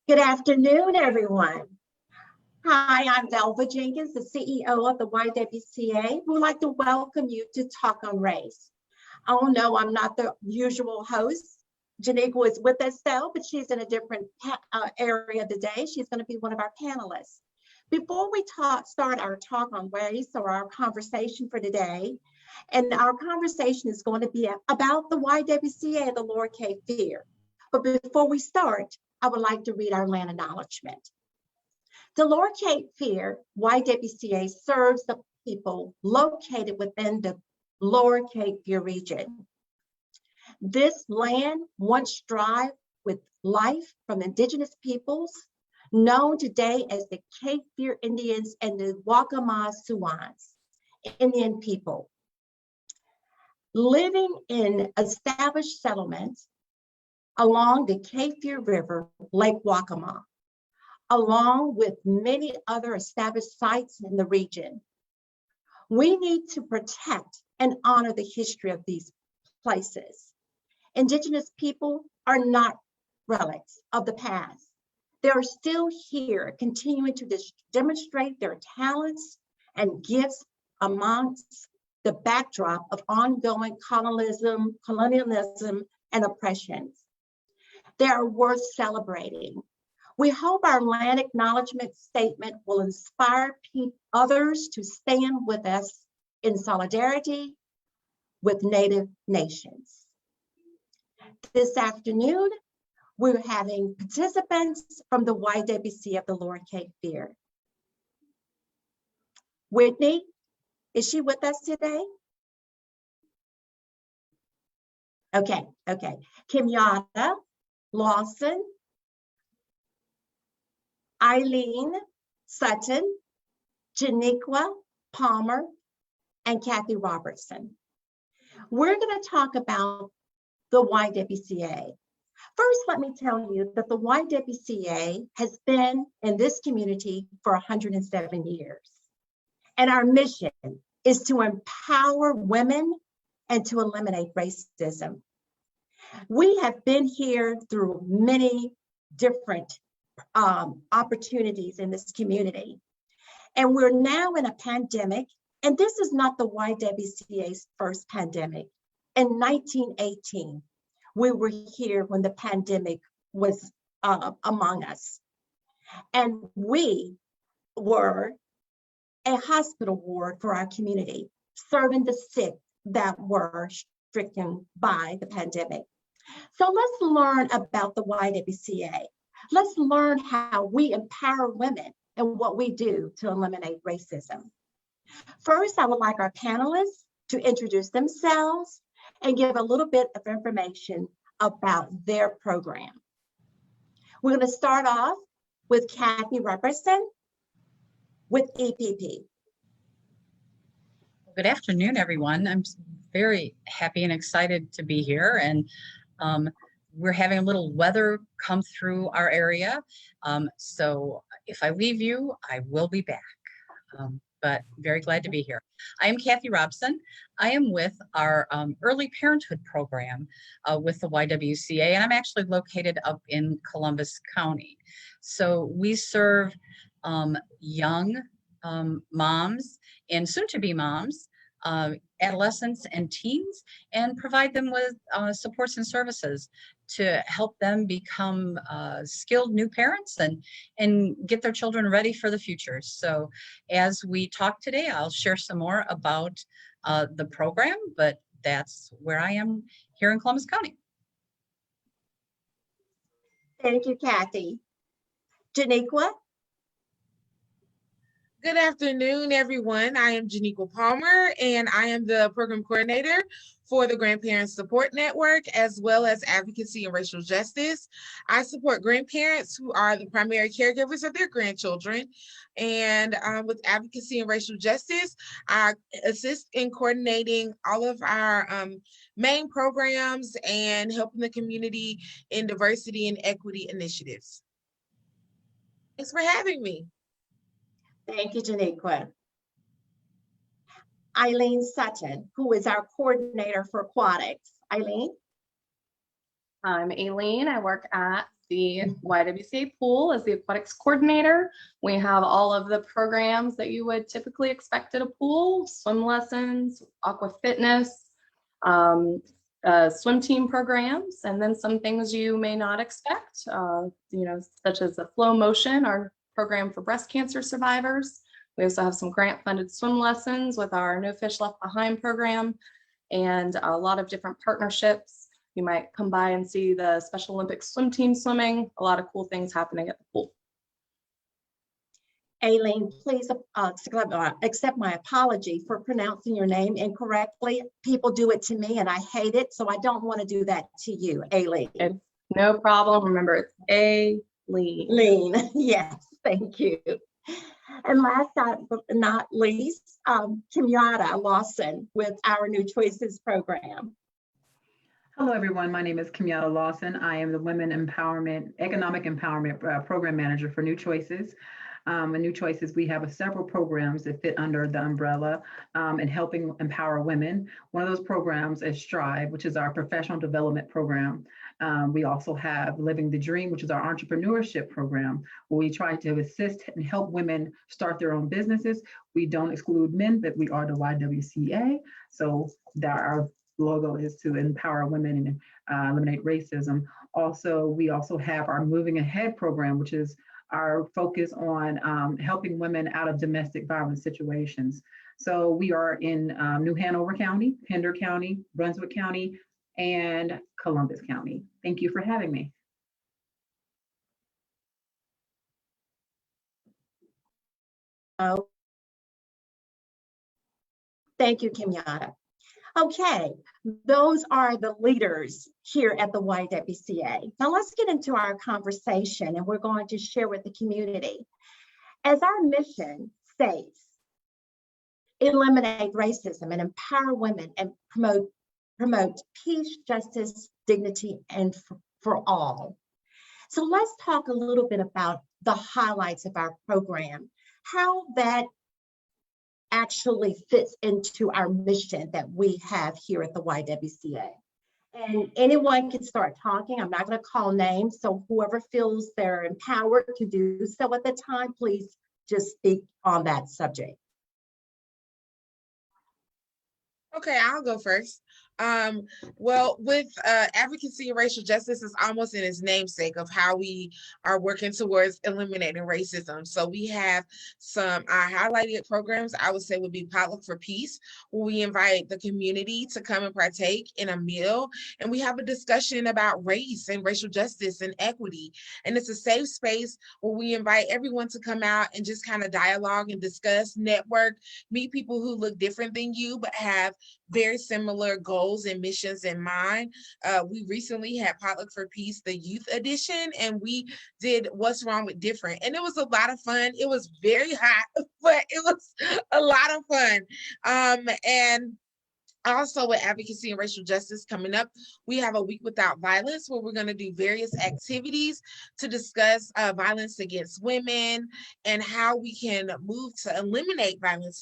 Good afternoon, everyone. Hi, I'm Velva Jenkins, the CEO of the YWCA. We'd like to welcome you to Talk on Race. Oh no, I'm not the usual host. Janiqua is with us though, but she's in a different area today. She's going to be one of our panelists. Before we start our talk on race or our conversation for today, and our conversation is going to be about the YWCA, the Lower Cape Fear. But before we start, I would like to read our land acknowledgement. The Lower Cape Fear, YWCA, serves the people located within the Lower Cape Fear region. This land once thrived with life from indigenous peoples, known today as the Cape Fear Indians and the YWCA Suans, Indian people. Living in established settlements along the Cape Fear River, Lake YWCA, along with many other established sites in the region. We need to protect and honor the history of these places. Indigenous people are not relics of the past. They are still here, continuing to demonstrate their talents and gifts amongst the backdrop of ongoing colonialism, and oppressions. They are worth celebrating. We hope our land acknowledgement statement will inspire others to stand with us in solidarity with Native nations. This afternoon, we're having participants from the YWCA of the Lower Cape Fear. Whitney, is she with us today? Okay. Kimyada Lawson, Eileen Sutton, Janiqua Palmer, and Kathy Robertson. We're going to talk about the YWCA. First, let me tell you that the YWCA has been in this community for 107 years. And our mission is to empower women and to eliminate racism. We have been here through many different opportunities in this community. And we're now in a pandemic, and this is not the YWCA's first pandemic. In 1918, we were here when the pandemic was among us. And we were a hospital ward for our community, serving the sick that were stricken by the pandemic. So let's learn about the YWCA. Let's learn how we empower women and what we do to eliminate racism. First, I would like our panelists to introduce themselves and give a little bit of information about their program. We're going to start off with Kathy Robertson with EPP. Good afternoon, everyone. I'm very happy and excited to be here, and we're having a little weather come through our area. So if I leave you, I will be back, but very glad to be here. I am Kathy Robson. I am with our early parenthood program with the YWCA, and I'm actually located up in Columbus County. So we serve young moms and soon-to-be moms, adolescents and teens, and provide them with supports and services to help them become skilled new parents and get their children ready for the future. So as we talk today, I'll share some more about the program, but that's where I am here in Columbus County. Thank you, Kathy. Janiqua? Good afternoon, everyone. I am Janiqua Palmer, and I am the program coordinator for the Grandparents Support Network, as well as Advocacy and Racial Justice. I support grandparents who are the primary caregivers of their grandchildren. And with Advocacy and Racial Justice, I assist in coordinating all of our main programs and helping the community in diversity and equity initiatives. Thanks for having me. Thank you, Janiqua. Eileen Sutton, who is our coordinator for aquatics. Eileen? I'm Aileen. I work at the YWCA pool as the aquatics coordinator. We have all of the programs that you would typically expect at a pool: swim lessons, aqua fitness, swim team programs, and then some things you may not expect, such as the Flow Motion, our program for breast cancer survivors. We also have some grant-funded swim lessons with our No Fish Left Behind program, and a lot of different partnerships. You might come by and see the Special Olympics swim team swimming. A lot of cool things happening at the pool. Aileen, please accept my apology for pronouncing your name incorrectly. People do it to me and I hate it, so I don't want to do that to you, Aileen. It's no problem. Remember, it's Aileen. Lean, yes, thank you. And last but not least, Kenyatta Lawson with our New Choices program. Hello, everyone. My name is Kenyatta Lawson. I am the Women Empowerment, Economic Empowerment Program Manager for New Choices. In New Choices, we have several programs that fit under the umbrella in helping empower women. One of those programs is Strive, which is our professional development program. We also have Living the Dream, which is our entrepreneurship program, where we try to assist and help women start their own businesses. We don't exclude men, but we are the YWCA. So our logo is to empower women and eliminate racism. We also have our Moving Ahead program, which is our focus on helping women out of domestic violence situations. So we are in New Hanover County, Pender County, Brunswick County, and Columbus County. Thank you for having me. Oh, thank you, Kenyatta. Okay, those are the leaders here at the YWCA. Now let's get into our conversation, and we're going to share with the community. As our mission states, eliminate racism and empower women and promote peace, justice, dignity, and for all. So let's talk a little bit about the highlights of our program, how that actually fits into our mission that we have here at the YWCA. And anyone can start talking. I'm not going to call names, so whoever feels they're empowered to do so at the time, please just speak on that subject. Okay, I'll go first. Well, with advocacy and racial justice is almost in its namesake of how we are working towards eliminating racism. So we have some highlighted programs, I would say would be Potluck for Peace, where we invite the community to come and partake in a meal. And we have a discussion about race and racial justice and equity. And it's a safe space where we invite everyone to come out and just kind of dialogue and discuss, network, meet people who look different than you, but have very similar goals and missions in mind. We recently had Potluck for Peace, the youth edition, and we did What's Wrong with Different. And it was a lot of fun. It was very hot, but it was a lot of fun. And also with advocacy and racial justice coming up, we have a week without violence where we're going to do various activities to discuss violence against women and how we can move to eliminate violence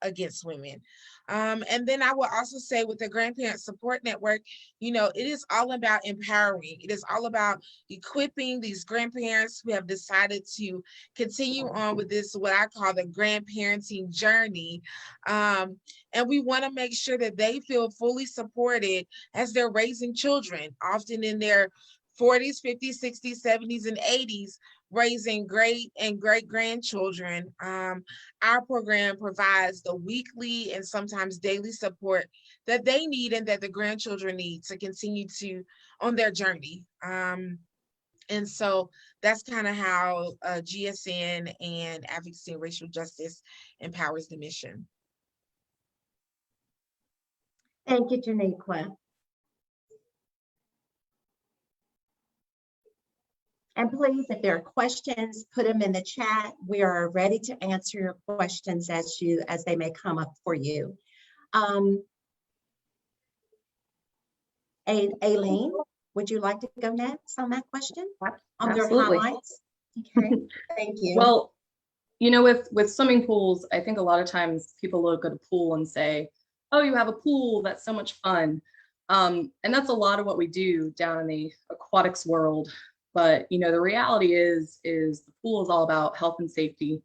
against women. And then I will also say with the Grandparent Support Network, it is all about empowering. It is all about equipping these grandparents who have decided to continue on with this, what I call the grandparenting journey. And we want to make sure that they feel fully supported as they're raising children, often in their 40s, 50s, 60s, 70s, and 80s, raising great and great grandchildren. Our program provides the weekly and sometimes daily support that they need and that the grandchildren need to continue on their journey. And so that's kind of how GSN and Advocacy and Racial Justice empowers the mission. Thank you, Janiqua. And please, if there are questions, put them in the chat. We are ready to answer your questions as they may come up for you. Aileen, would you like to go next on that question? On their highlights? Okay, thank you. Well, with swimming pools, I think a lot of times people look at a pool and say, oh, you have a pool, that's so much fun. And that's a lot of what we do down in the aquatics world. But, the reality is the pool is all about health and safety.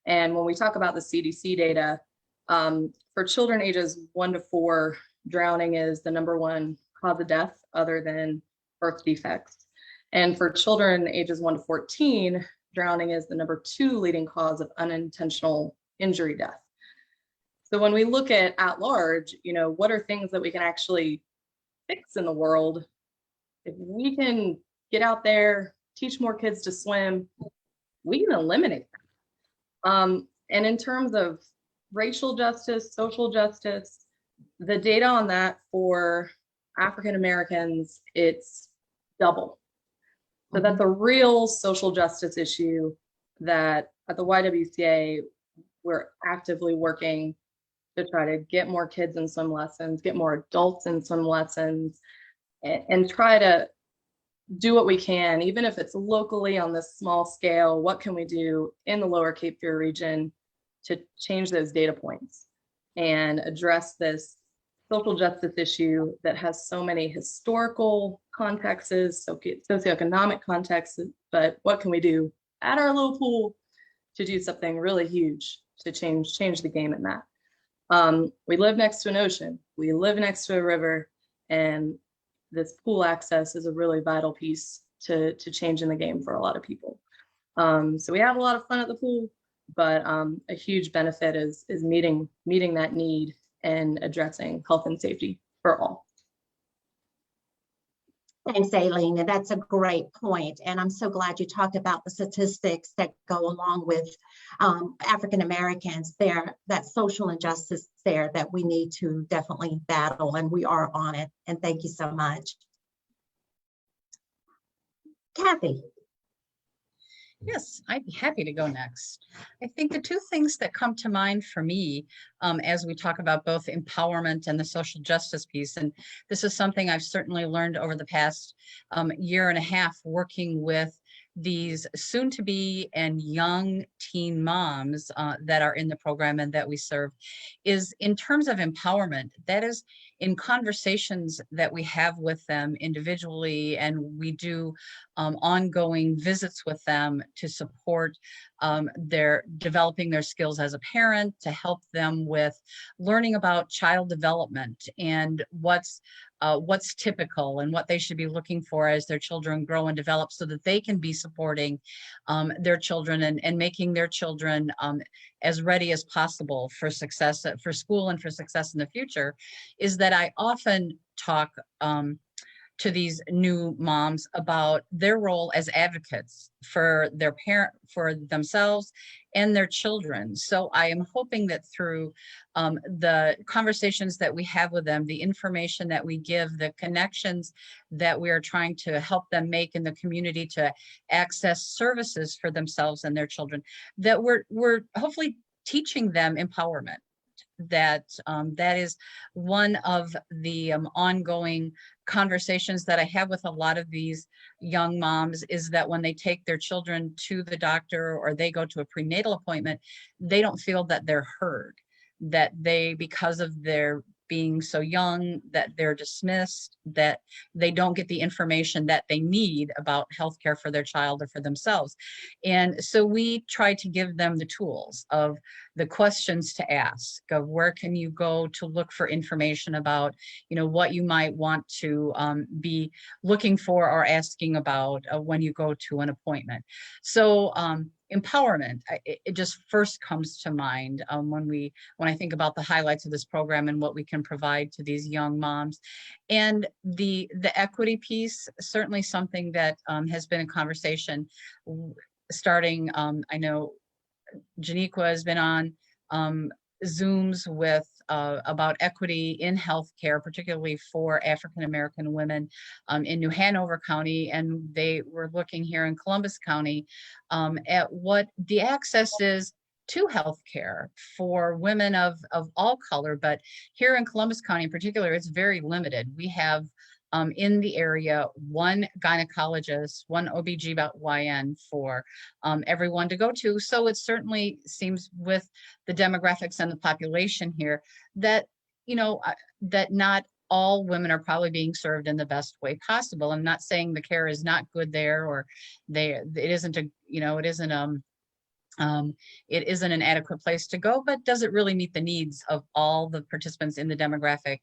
And when we talk about the CDC data, for children ages 1 to 4, drowning is the #1 cause of death other than birth defects. And for children ages 1 to 14, drowning is the #2 leading cause of unintentional injury death. So when we look at large, what are things that we can actually fix in the world? If we can get out there, teach more kids to swim, we can eliminate that. And in terms of racial justice, social justice, the data on that for African Americans, it's double. So that's a real social justice issue that at the YWCA, we're actively working to try to get more kids in swim lessons, get more adults in swim lessons, and try to do what we can, even if it's locally on this small scale. What can we do in the Lower Cape Fear region to change those data points and address this social justice issue that has so many historical contexts, socioeconomic contexts, but what can we do at our little pool to do something really huge to change the game in that? We live next to an ocean, we live next to a river, and this pool access is a really vital piece to changing the game for a lot of people. So we have a lot of fun at the pool, but a huge benefit is meeting that need and addressing health and safety for all. Thanks, Aileen, and that's a great point. And I'm so glad you talked about the statistics that go along with African Americans there, that social injustice there that we need to definitely battle, and we are on it. And thank you so much. Kathy. Yes, I'd be happy to go next. I think the two things that come to mind for me as we talk about both empowerment and the social justice piece, and this is something I've certainly learned over the past year and a half working with these soon-to-be and young teen moms that are in the program and that we serve, is in terms of empowerment. That is in conversations that we have with them individually, and we do ongoing visits with them to support their developing their skills as a parent, to help them with learning about child development and what's typical and what they should be looking for as their children grow and develop, so that they can be supporting their children and making their children as ready as possible for success, for school and for success in the future. Is that I often talk to these new moms about their role as advocates for their for themselves and their children. So I am hoping that through the conversations that we have with them, the information that we give, the connections that we are trying to help them make in the community to access services for themselves and their children, that we're hopefully teaching them empowerment. That is one of the ongoing conversations that I have with a lot of these young moms, is that when they take their children to the doctor or they go to a prenatal appointment, they don't feel that they're heard, that they, because of their being so young, that they're dismissed, that they don't get the information that they need about healthcare for their child or for themselves. And so we try to give them the tools of the questions to ask, of where can you go to look for information about, what you might want to be looking for or asking about when you go to an appointment. So empowerment, it just first comes to mind when I think about the highlights of this program and what we can provide to these young moms. And the equity piece, certainly something that has been a conversation starting, I know Janiqua has been on Zooms with about equity in healthcare, particularly for African American women in New Hanover County, and they were looking here in Columbus County at what the access is to healthcare for women of all color. But here in Columbus County in particular, it's very limited. We have in the area one gynecologist, one OBGYN for everyone to go to. So it certainly seems, with the demographics and the population here, that that not all women are probably being served in the best way possible. I'm not saying the care is not good there, or it isn't a, it isn't an adequate place to go, but does it really meet the needs of all the participants in the demographic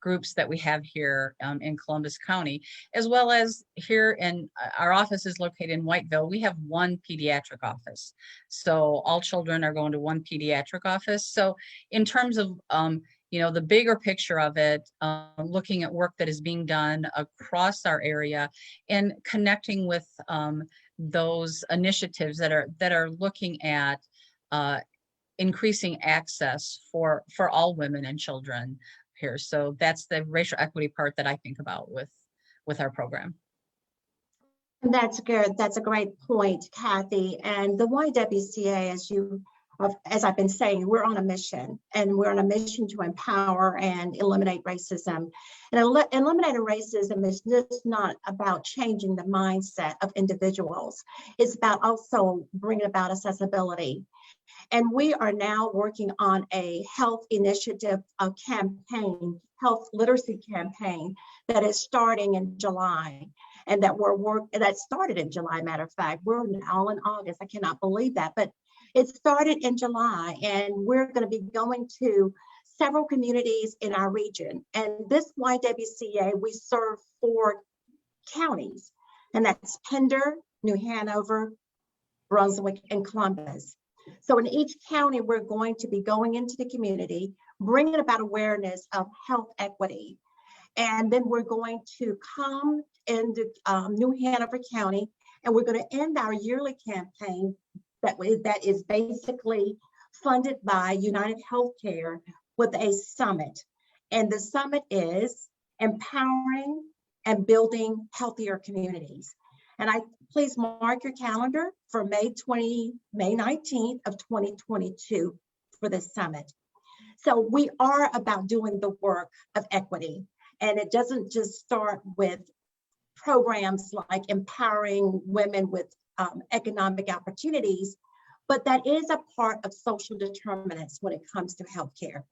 groups that we have here in Columbus County, as well as here in our office is located in Whiteville. We have one pediatric office. So all children are going to one pediatric office. So in terms of, the bigger picture of it, looking at work that is being done across our area and connecting with those initiatives that are looking at increasing access for all women and children here. So that's the racial equity part that I think about with our program. That's good. That's a great point, Kathy. And the YWCA, as I've been saying, we're on a mission, and we're on a mission to empower and eliminate racism. And eliminating racism is just not about changing the mindset of individuals. It's about also bringing about accessibility. And we are now working on a health initiative, a campaign, health literacy campaign that is starting in July. And that started in July, matter of fact. We're now in August. I cannot believe that. But it started in July, and we're going to be going to several communities in our region. And this YWCA, we serve 4 counties, and that's Pender, New Hanover, Brunswick, and Columbus. So in each county, we're going to be going into the community, bringing about awareness of health equity. And then we're going to come into New Hanover County, and we're going to end our yearly campaign that is basically funded by United Healthcare with a summit. And the summit is empowering and building healthier communities. And please mark your calendar for May 19th of 2022 for this summit. So we are about doing the work of equity. And it doesn't just start with programs like empowering women with economic opportunities, but that is a part of social determinants when it comes to healthcare.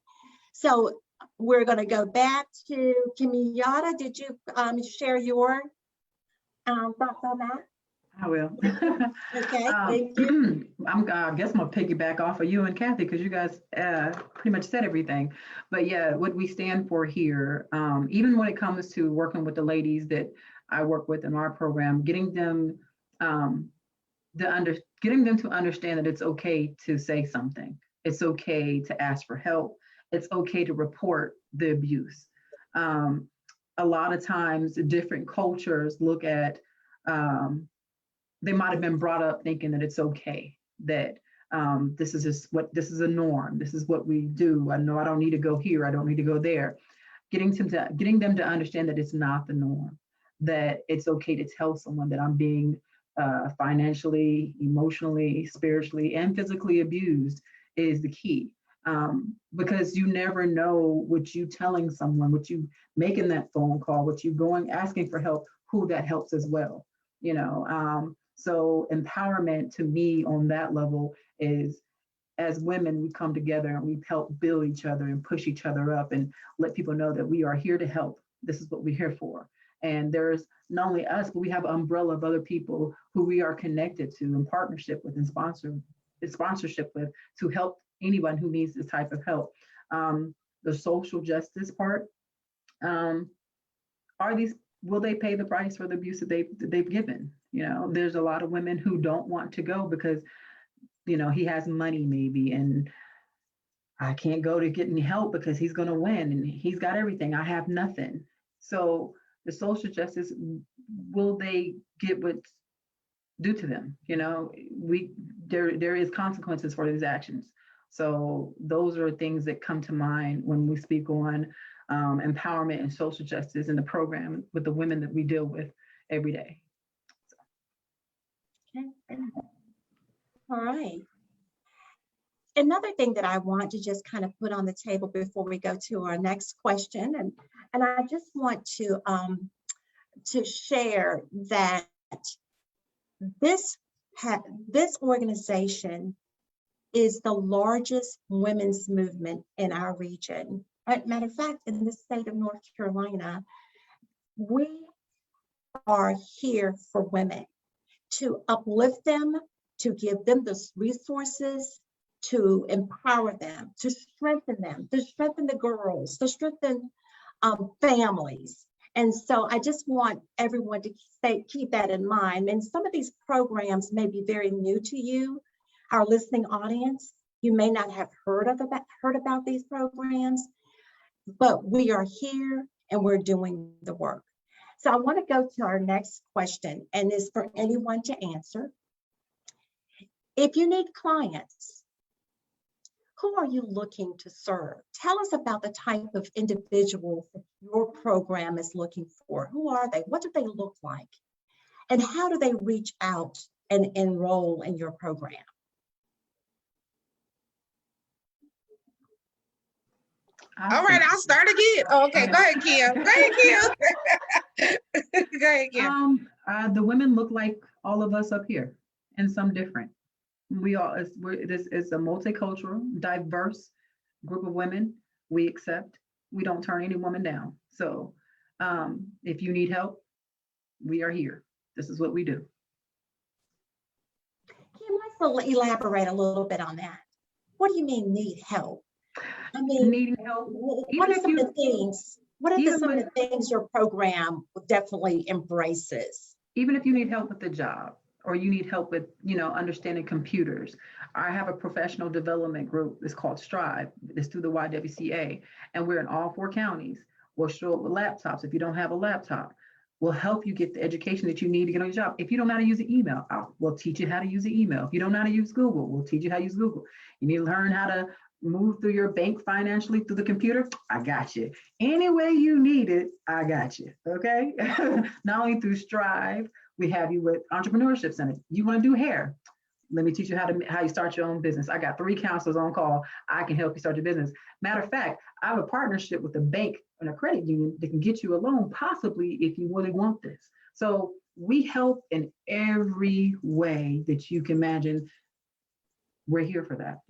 So we're going to go back to Kenyatta. Did you share your thoughts on that? I will. Okay, thank you. I guess I'm gonna piggyback off of you and Kathy, because you guys pretty much said everything. But yeah, what we stand for here, even when it comes to working with the ladies that I work with in our program, getting them to understand that it's okay to say something. It's okay to ask for help. It's okay to report the abuse. A lot of times, different cultures look at they might have been brought up thinking that it's okay, that this is a norm. This is what we do. I know I don't need to go here. I don't need to go there. Getting them to understand that it's not the norm, that it's okay to tell someone that I'm being financially, emotionally, spiritually, and physically abused is the key. Because you never know what you telling someone, what you making that phone call, what you going asking for help, who that helps as well. So empowerment to me on that level is, as women, we come together and we help build each other and push each other up and let people know that we are here to help. This is what we're here for. And there's not only us, but we have an umbrella of other people who we are connected to in partnership with and sponsorship with to help anyone who needs this type of help. The social justice part, will they pay the price for the abuse that they've given? There's a lot of women who don't want to go because, he has money maybe, and I can't go to get any help because he's going to win and he's got everything. I have nothing. So the social justice, will they get what's due to them? There is consequences for these actions. So those are things that come to mind when we speak on empowerment and social justice in the program with the women that we deal with every day. Okay. All right. Another thing that I want to just kind of put on the table before we go to our next question, and I just want to share that this organization is the largest women's movement in our region. Matter of fact, in the state of North Carolina, we are here for women to uplift them, to give them the resources, to empower them, to strengthen the girls, to strengthen families. And so I just want everyone to keep that in mind. And some of these programs may be very new to you, our listening audience. You may not have heard about these programs, but we are here and we're doing the work. So I want to go to our next question, and it's for anyone to answer. If you need clients, who are you looking to serve? Tell us about the type of individuals that your program is looking for. Who are they? What do they look like? And how do they reach out and enroll in your program? All right, I'll start again. Oh, okay, go ahead, Kim. Go ahead, Kim. Go ahead, Kim. The women look like all of us up here, and some different. This is a multicultural, diverse group of women. We accept. We don't turn any woman down. So, if you need help, we are here. This is what we do. Can you elaborate a little bit on that? What do you mean need help? I mean, needing help. What are some of the things? What are some of the things your program definitely embraces? Even if you need help with the job, or you need help with, understanding computers. I have a professional development group. It's called Strive. It's through the YWCA, and we're in all 4 counties. We'll show up with laptops. If you don't have a laptop, we'll help you get the education that you need to get on your job. If you don't know how to use an email, we'll teach you how to use an email. If you don't know how to use Google, we'll teach you how to use Google. You need to learn how to move through your bank financially through the computer. I got you. Any way you need it, I got you. Okay. Not only through Strive, we have you with Entrepreneurship Center. You want to do hair? Let me teach you how you start your own business. I got 3 counselors on call. I can help you start your business. Matter of fact, I have a partnership with a bank and a credit union that can get you a loan, possibly if you really want this. So we help in every way that you can imagine. We're here for that.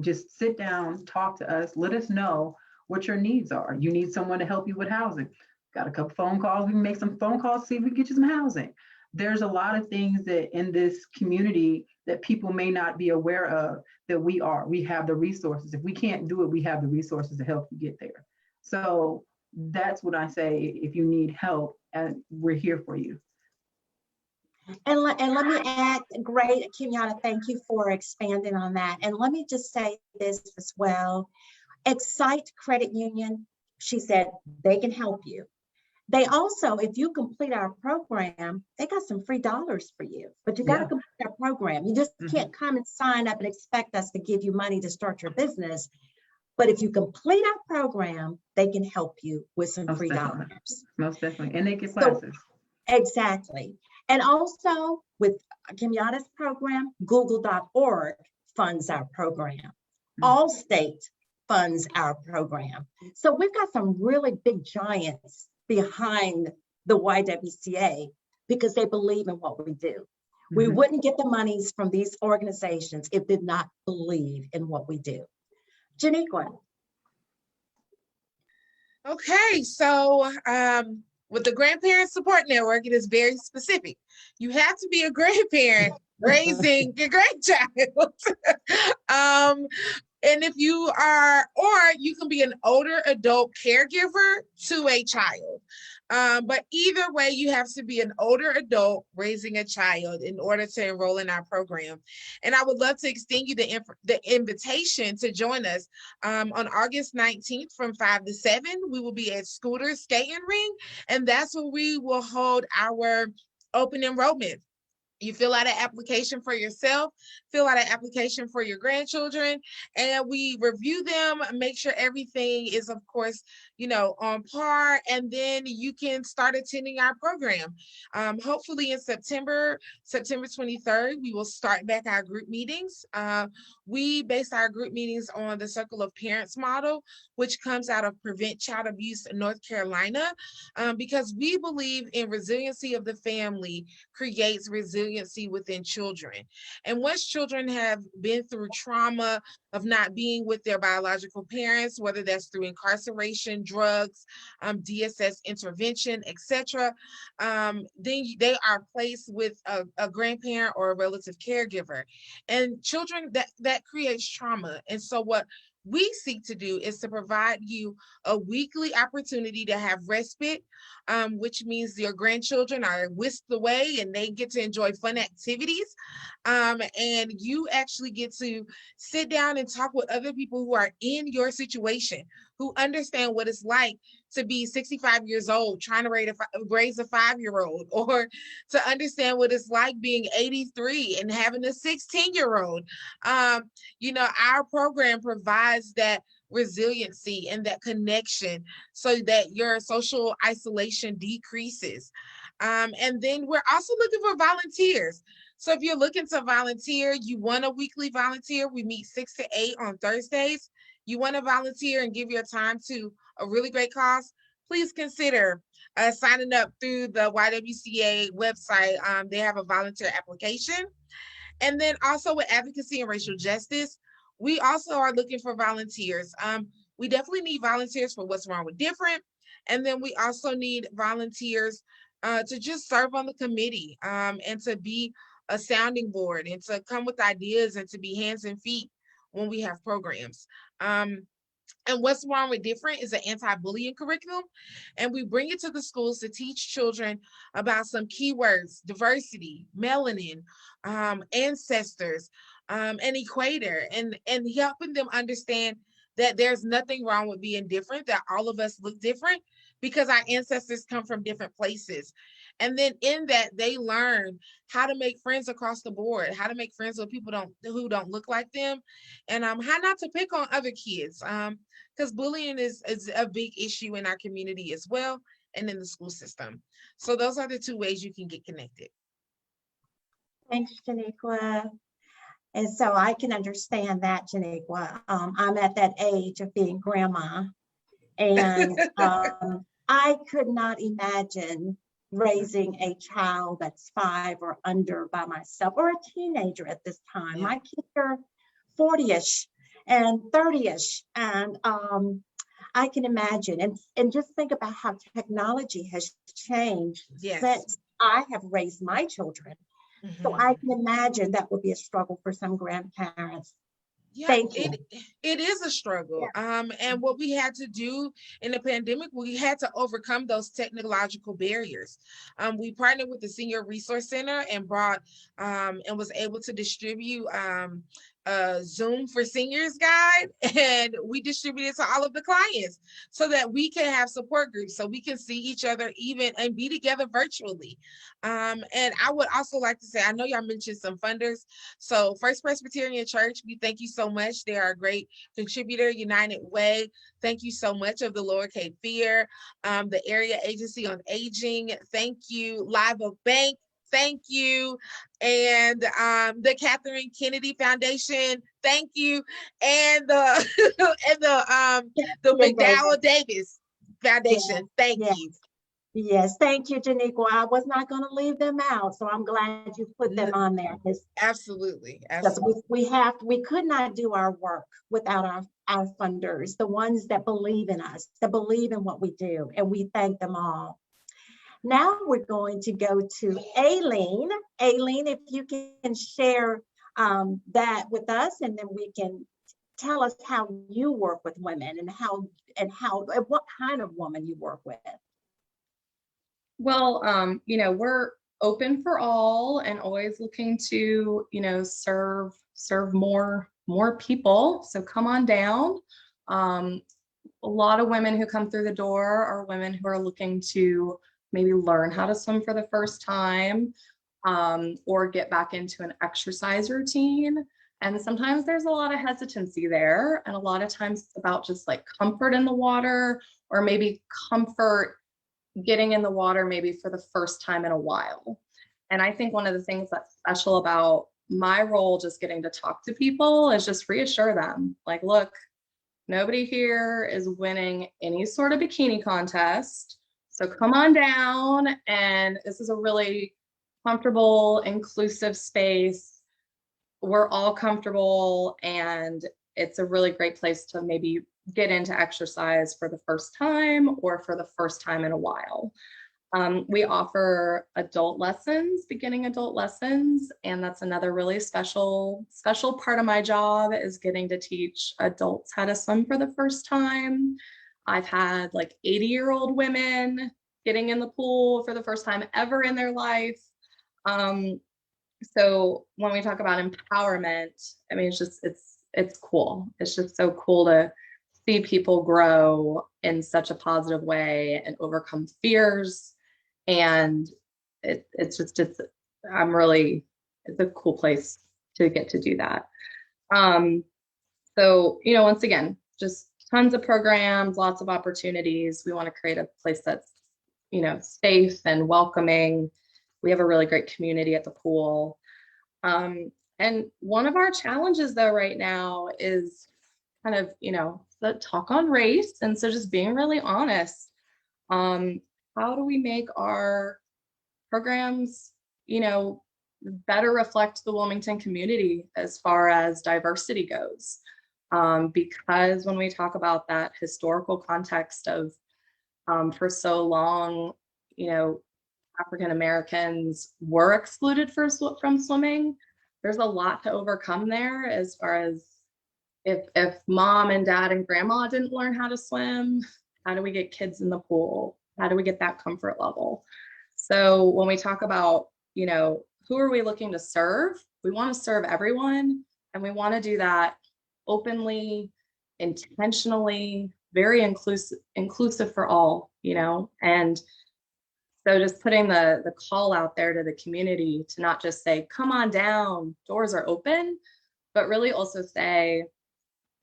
Just sit down, talk to us, let us know what your needs are. You need someone to help you with housing. Got a couple phone calls. We can make some phone calls, see if we can get you some housing. There's a lot of things that in this community that people may not be aware of that we have the resources. If we can't do it, we have the resources to help you get there. So that's what I say. If you need help, and we're here for you. And let me add, great, Kenyatta, thank you for expanding on that. And let me just say this as well. Excite Credit Union, she said they can help you. They also, if you complete our program, they got some free dollars for you, but you got to complete our program. You just can't come and sign up and expect us to give you money to start your business. But if you complete our program, they can help you with some free dollars. Most definitely. And they get classes. Exactly. And also with Kenyatta's program, Google.org funds our program. Allstate funds our program. So we've got some really big giants behind the YWCA because they believe in what we do. We wouldn't get the monies from these organizations if they did not believe in what we do. Janiqua. Okay, so with the Grandparent Support Network, it is very specific. You have to be a grandparent raising your grandchild. And if you are, or you can be an older adult caregiver to a child. But either way, you have to be an older adult raising a child in order to enroll in our program. And I would love to extend you the invitation to join us on August 19th from 5 to 7. We will be at Scooter Skating Ring, and that's where we will hold our open enrollment. You fill out an application for yourself, fill out an application for your grandchildren, and we review them, make sure everything is, of course, on par, and then you can start attending our program. Hopefully in September 23rd, we will start back our group meetings. We base our group meetings on the Circle of Parents model, which comes out of Prevent Child Abuse in North Carolina, because we believe in resiliency of the family creates resilience resiliency within children. And once children have been through trauma of not being with their biological parents, whether that's through incarceration, drugs, DSS intervention, etc., then they are placed with a grandparent or a relative caregiver. And children, that creates trauma. And so what we seek to do is to provide you a weekly opportunity to have respite, which means your grandchildren are whisked away and they get to enjoy fun activities. And you actually get to sit down and talk with other people who are in your situation, who understand what it's like to be 65 years old trying to raise a 5-year-old, or to understand what it's like being 83 and having a 16-year-old. Our program provides that resiliency and that connection so that your social isolation decreases. And then we're also looking for volunteers. So if you're looking to volunteer, you want a weekly volunteer, we meet 6 to 8 on Thursdays. You want to volunteer and give your time to a really great cause, please consider signing up through the YWCA website. They have a volunteer application. And then also with advocacy and racial justice, we also are looking for volunteers. We definitely need volunteers for What's Wrong with Different. And then we also need volunteers to just serve on the committee and to be a sounding board and to come with ideas and to be hands and feet when we have programs. And What's Wrong with Different is an anti-bullying curriculum. And we bring it to the schools to teach children about some keywords: diversity, melanin, ancestors, and equator, and helping them understand that there's nothing wrong with being different, that all of us look different because our ancestors come from different places. And then in that, they learn how to make friends across the board, how to make friends with people who don't look like them, and how not to pick on other kids. Because bullying is a big issue in our community as well, and in the school system. So those are the 2 ways you can get connected. Thanks, Janiqua. And so I can understand that, Janiqua. I'm at that age of being grandma, and I could not imagine raising a child that's 5 or under by myself, or a teenager at this time. Yeah. My kids are 40-ish and 30-ish, and I can imagine, and just think about how technology has changed since I have raised my children. So I can imagine that would be a struggle for some grandparents. Yeah, Thank you. It is a struggle. And what we had to do in the pandemic, we had to overcome those technological barriers. We partnered with the Senior Resource Center and brought and was able to distribute Zoom for Seniors guide, and we distributed to all of the clients so that we can have support groups, so we can see each other even and be together virtually. And I would also like to say, I know y'all mentioned some funders. So First Presbyterian Church, we thank you so much. They are a great contributor. United Way, thank you so much, of the Lower Cape Fear. The Area Agency on Aging, thank you. Live Oak Bank, thank you. And the Catherine Kennedy Foundation, thank you. And the McDowell Davis Foundation, thank you. Yes, thank you, Janiqua. I was not going to leave them out, so I'm glad you put them on there. Absolutely. We could not do our work without our funders, the ones that believe in us, that believe in what we do, and we thank them all. Now we're going to go to Aileen. Aileen, if you can share that with us, and then we can tell us how you work with women and what kind of woman you work with. Well, we're open for all and always looking to, serve more people. So come on down. A lot of women who come through the door are women who are looking to maybe learn how to swim for the first time, or get back into an exercise routine. And sometimes there's a lot of hesitancy there. And a lot of times it's about just like comfort in the water, or maybe comfort getting in the water maybe for the first time in a while. And I think one of the things that's special about my role, just getting to talk to people, is just reassure them, like, look, nobody here is winning any sort of bikini contest. So come on down, and this is a really comfortable, inclusive space. We're all comfortable, and it's a really great place to maybe get into exercise for the first time or for the first time in a while. We offer adult lessons, beginning adult lessons, and that's another really special part of my job is getting to teach adults how to swim for the first time. I've had like 80-year-old women getting in the pool for the first time ever in their life. So when we talk about empowerment, I mean, it's cool. It's just so cool to see people grow in such a positive way and overcome fears. And it's a cool place to get to do that. So, once again, just tons of programs, lots of opportunities. We want to create a place that's, safe and welcoming. We have a really great community at the pool. And one of our challenges though right now is kind of, the talk on race. And so just being really honest, how do we make our programs, better reflect the Wilmington community as far as diversity goes? Because when we talk about that historical context of, for so long, African Americans were excluded from swimming. There's a lot to overcome there as far as if mom and dad and grandma didn't learn how to swim, how do we get kids in the pool? How do we get that comfort level? So when we talk about, who are we looking to serve? We want to serve everyone, and we want to do that openly, intentionally, very inclusive for all, and so just putting the call out there to the community to not just say, come on down, doors are open, but really also say,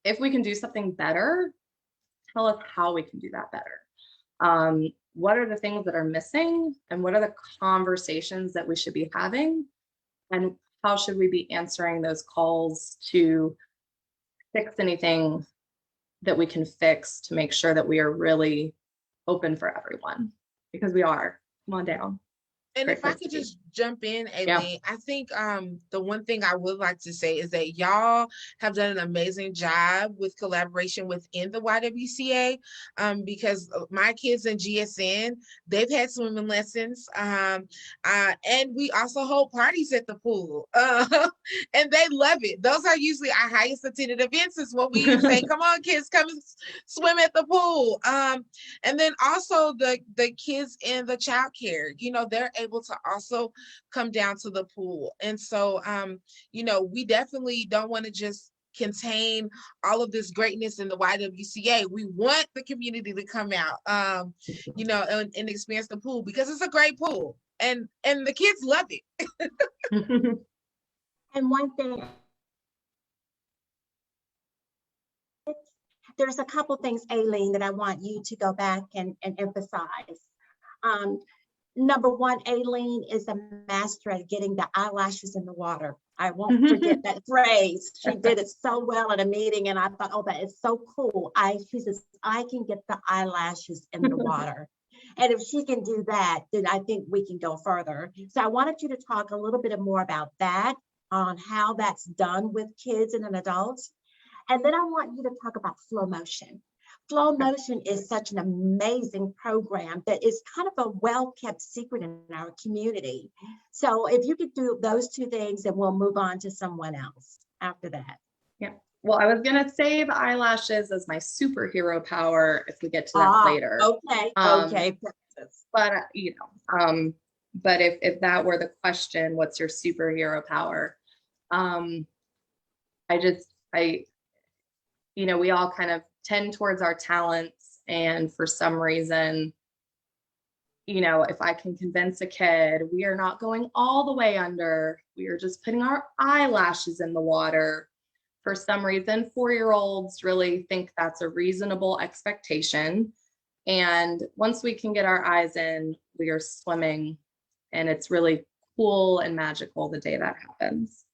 if we can do something better, tell us how we can do that better. What are the things that are missing, and what are the conversations that we should be having, and how should we be answering those calls to fix anything that we can fix to make sure that we are really open for everyone, because we are. Come on down. And Great if I place could to be. just jump in, Aileen, Yeah. I think the one thing I would like to say is that y'all have done an amazing job with collaboration within the YWCA, because my kids in GSN, they've had swimming lessons, and we also hold parties at the pool, and they love it. Those are usually our highest attended events, is what we say, come on kids, come and swim at the pool. And then also the kids in the child care, they're able to also come down to the pool. And so, we definitely don't want to just contain all of this greatness in the YWCA. We want the community to come out, and experience the pool, because it's a great pool, and the kids love it. And one thing, there's a couple things, Aileen, that I want you to go back and emphasize. Number one, Aileen is a master at getting the eyelashes in the water. I won't forget that phrase. She did it so well at a meeting, and I thought, oh, that is so cool. She says, I can get the eyelashes in the water. And if she can do that, then I think we can go further. So I wanted you to talk a little bit more about that, on how that's done with kids and adults. And then I want you to talk about flow motion. Flow motion is such an amazing program that is kind of a well-kept secret in our community. So if you could do those two things, then we'll move on to someone else after that. Yeah. Well, I was going to save eyelashes as my superhero power if we get to that later. Okay. Okay. But, but if that were the question, what's your superhero power? We all kind of tend towards our talents. And for some reason, if I can convince a kid, we are not going all the way under, we are just putting our eyelashes in the water. For some reason, 4-year-olds really think that's a reasonable expectation. And once we can get our eyes in, we are swimming, and it's really cool and magical the day that happens.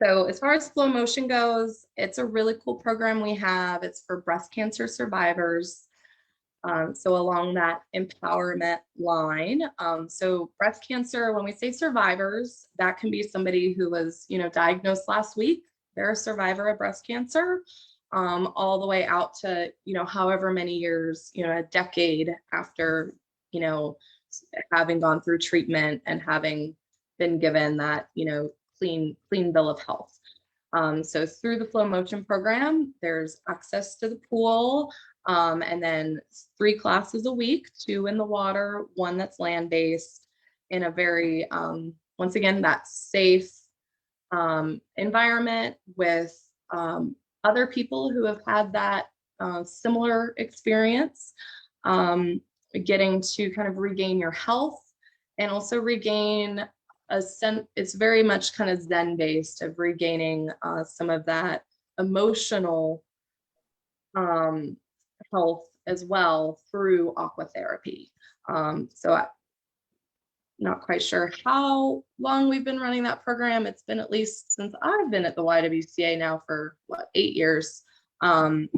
So as far as flow motion goes, it's a really cool program we have. It's for breast cancer survivors. So along that empowerment line, so breast cancer, when we say survivors, that can be somebody who was, diagnosed last week. They're a survivor of breast cancer, all the way out to, however many years, a decade after, having gone through treatment and having been given that, clean bill of health. So through the Flow Motion program, there's access to the pool, and then 3 classes a week, 2 in the water, 1 that's land-based, in a very, once again, that safe environment with other people who have had that similar experience, getting to kind of regain your health and also regain it's very much kind of Zen based, of regaining some of that emotional health as well through aquatherapy. So I'm not quite sure how long we've been running that program. It's been at least since I've been at the YWCA now for 8 years. And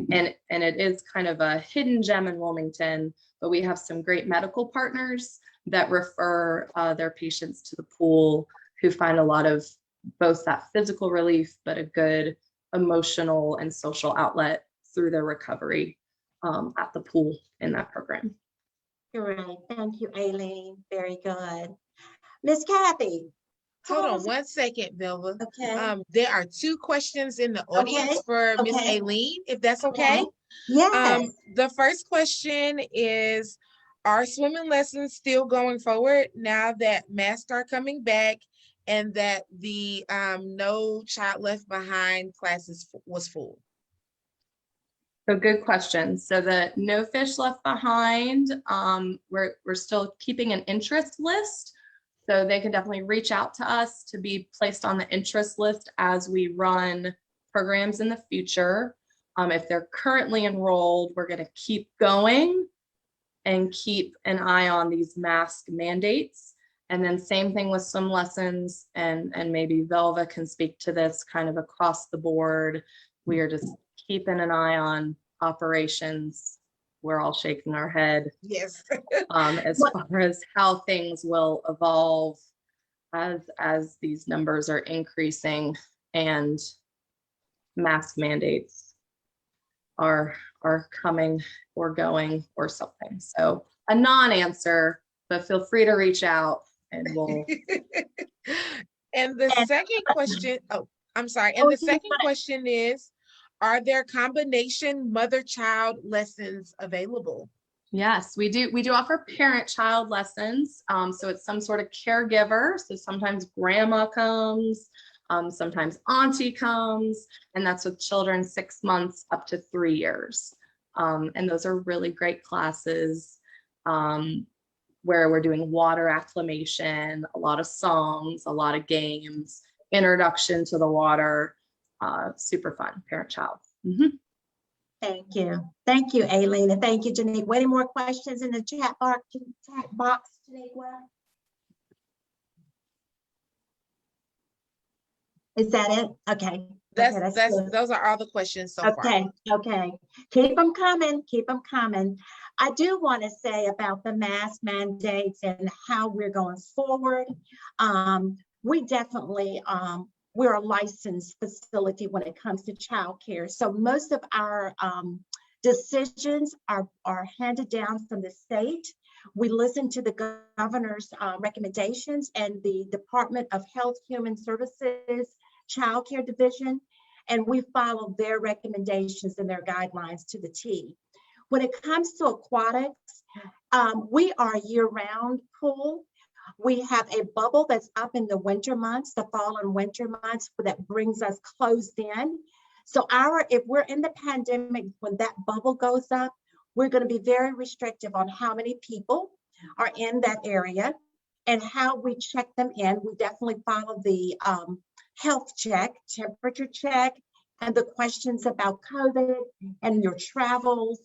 it is kind of a hidden gem in Wilmington, but we have some great medical partners that refer their patients to the pool, who find a lot of both that physical relief, but a good emotional and social outlet through their recovery at the pool in that program. Great. Thank you, Aileen. Very good. Miss Kathy. Hold on 1 second, Velva. Okay. There are 2 questions in the audience for Miss Aileen, if that's okay. Yes. The first question is, are swimming lessons still going forward now that masks are coming back and that the No Child Left Behind classes was full? So good question. So the No Fish Left Behind, we're still keeping an interest list. So they can definitely reach out to us to be placed on the interest list as we run programs in the future. If they're currently enrolled, we're going to keep going and keep an eye on these mask mandates. And then same thing with swim lessons, and maybe Velva can speak to this kind of across the board. We are just keeping an eye on operations. We're all shaking our head. Yes. As far as how things will evolve as these numbers are increasing and mask mandates are coming or going or something. So a non-answer, but feel free to reach out and we'll. And the second question, I'm sorry. And the second question is, are there combination mother-child lessons available? Yes, we do. We do offer parent-child lessons. So it's some sort of caregiver. So sometimes grandma comes, sometimes auntie comes, and that's with children 6 months up to 3 years. And those are really great classes where we're doing water acclimation, a lot of songs, a lot of games, introduction to the water. Super fun, parent-child. Mm-hmm. Thank you. Thank you, Aileen, and thank you, Janique. Any more questions in the chat box, Janique? Is that it? Okay. Those are all the questions so far. Okay. Keep them coming. Keep them coming. I do want to say about the mask mandates and how we're going forward. We definitely we're a licensed facility when it comes to childcare. So most of our decisions are handed down from the state. We listen to the governor's recommendations and the Department of Health, Human Services, Child Care Division, and we follow their recommendations and their guidelines to the T. When it comes to aquatics, we are a year-round pool. We have a bubble that's up in the winter months, the fall and winter months, that brings us closed in. So if we're in the pandemic, when that bubble goes up, we're going to be very restrictive on how many people are in that area and how we check them in. We definitely follow the health check, temperature check, and the questions about COVID and your travels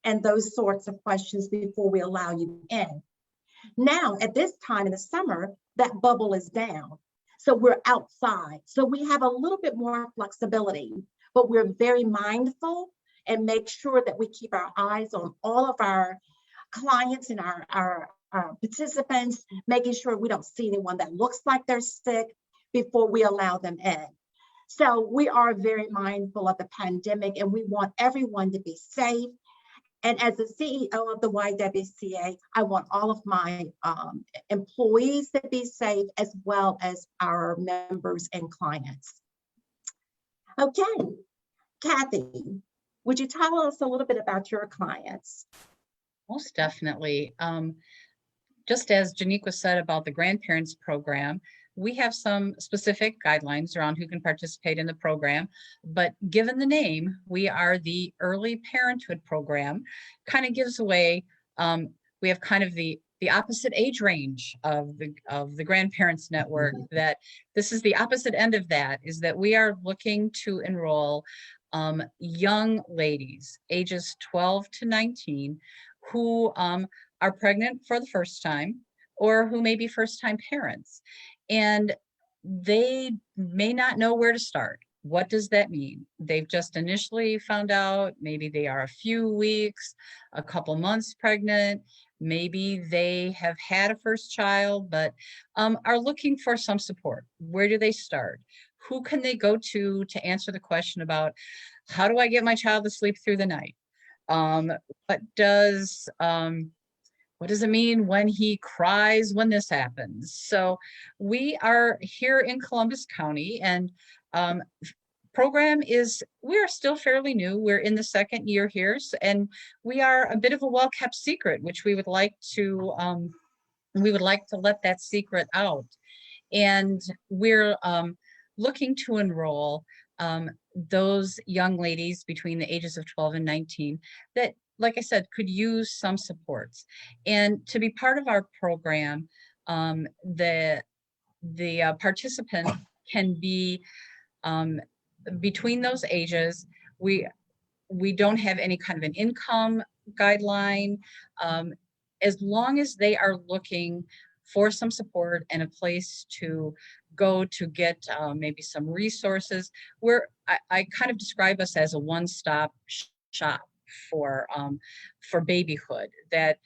and those sorts of questions before we allow you in. Now, at this time in the summer, that bubble is down. So we're outside. So we have a little bit more flexibility, but we're very mindful and make sure that we keep our eyes on all of our clients and our participants, making sure we don't see anyone that looks like they're sick before we allow them in. So we are very mindful of the pandemic, and we want everyone to be safe. And as the CEO of the YWCA, I want all of my employees to be safe, as well as our members and clients. Okay, Kathy, would you tell us a little bit about your clients? Most definitely. Just as Janiqua said about the grandparents program, we have some specific guidelines around who can participate in the program, but given the name, we are the early parenthood program. Kind of gives away, we have kind of the opposite age range of the grandparents network, that this is the opposite end of that, is that we are looking to enroll young ladies ages 12 to 19 who are pregnant for the first time, or who may be first-time parents, and they may not know where to start. What does that mean? They've just initially found out, maybe they are a few weeks, a couple months pregnant, maybe they have had a first child, but are looking for some support. Where do they start? Who can they go to answer the question about, how do I get my child to sleep through the night? What does it mean when he cries when this happens? So we are here in Columbus County, and we are still fairly new. We're in the second year here, and we are a bit of a well-kept secret, which we would like to let that secret out. And we're looking to enroll those young ladies between the ages of 12 and 19 that, like I said, could use some supports. And to be part of our program, the participant can be between those ages. We don't have any kind of an income guideline. As long as they are looking for some support and a place to go to get maybe some resources, I kind of describe us as a one-stop shop for babyhood. That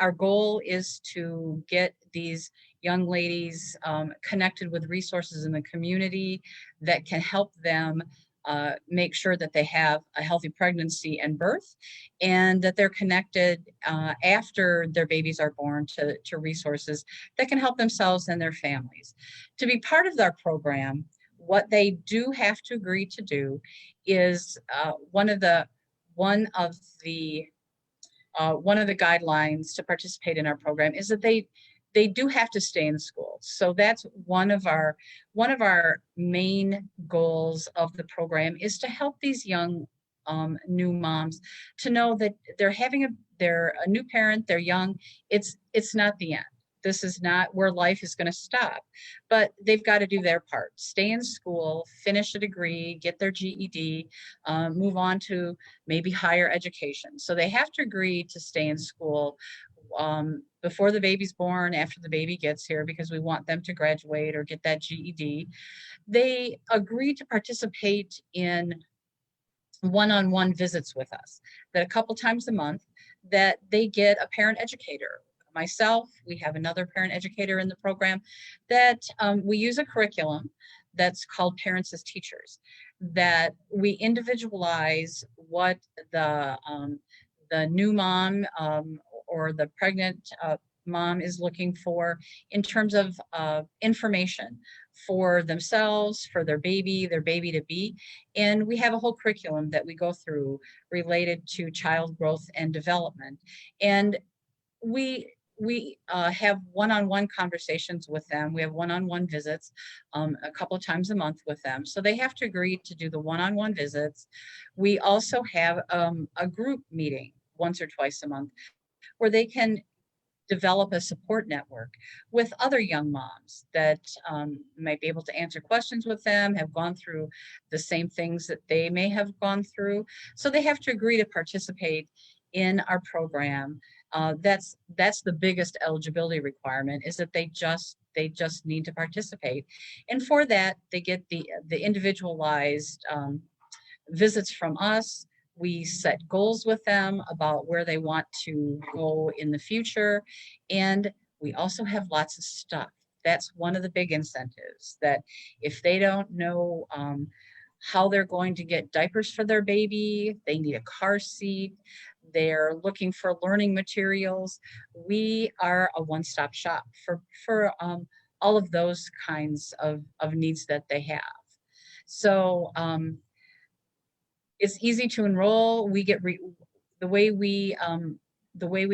our goal is to get these young ladies connected with resources in the community that can help them make sure that they have a healthy pregnancy and birth, and that they're connected after their babies are born to resources that can help themselves and their families. To be part of our program, what they do have to agree to do is one of the guidelines to participate in our program is that they do have to stay in school. So that's one of our main goals of the program, is to help these young new moms to know that they're a new parent, they're young. It's not the end. This is not where life is going to stop, but they've got to do their part. Stay in school, finish a degree, get their GED, move on to maybe higher education. So they have to agree to stay in school before the baby's born, after the baby gets here, because we want them to graduate or get that GED. They agree to participate in one-on-one visits with us, that a couple times a month that they get a parent educator. Myself, we have another parent educator in the program, that we use a curriculum that's called Parents as Teachers, that we individualize what the new mom or the pregnant mom is looking for in terms of information for themselves, for their baby to be. And we have a whole curriculum that we go through related to child growth and development. And we have one-on-one conversations with them. We have one-on-one visits a couple of times a month with them. So they have to agree to do the one-on-one visits. We also have a group meeting once or twice a month where they can develop a support network with other young moms that might be able to answer questions with them, have gone through the same things that they may have gone through. So they have to agree to participate in our program. That's the biggest eligibility requirement, is that they just need to participate. And for that, they get the individualized visits from us. We set goals with them about where they want to go in the future. And we also have lots of stuff. That's one of the big incentives, that if they don't know how they're going to get diapers for their baby, they need a car seat, they're looking for learning materials, we are a one-stop shop for all of those kinds of needs that they have. So it's easy to enroll. We get the way we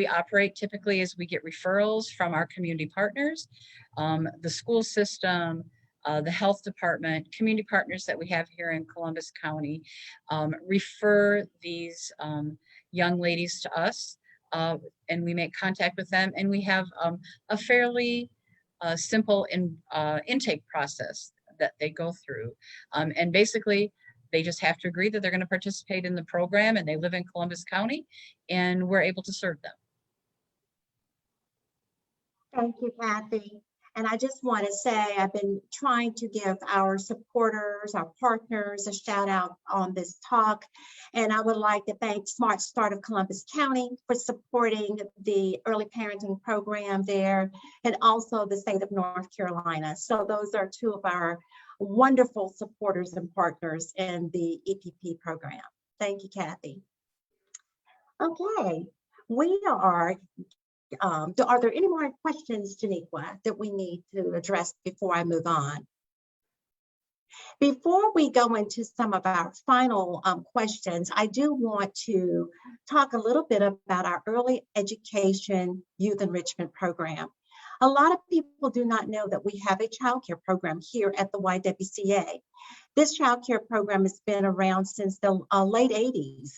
operate typically is we get referrals from our community partners, the school system, the health department, community partners that we have here in Columbus County, refer these young ladies to us, and we make contact with them, and we have a fairly simple intake process that they go through. And basically, they just have to agree that they're going to participate in the program, and they live in Columbus County, and we're able to serve them. Thank you, Kathy. And I just want to say I've been trying to give our supporters, our partners, a shout out on this talk. And I would like to thank Smart Start of Columbus County for supporting the early parenting program there, and also the state of North Carolina. So those are two of our wonderful supporters and partners in the EPP program. Thank you, Kathy. Okay, we are there any more questions, Janiqua, that we need to address before I move on? Before we go into some of our final questions, I do want to talk a little bit about our early education youth enrichment program. A lot of people do not know that we have a child care program here at the YWCA. This child care program has been around since the late 80s.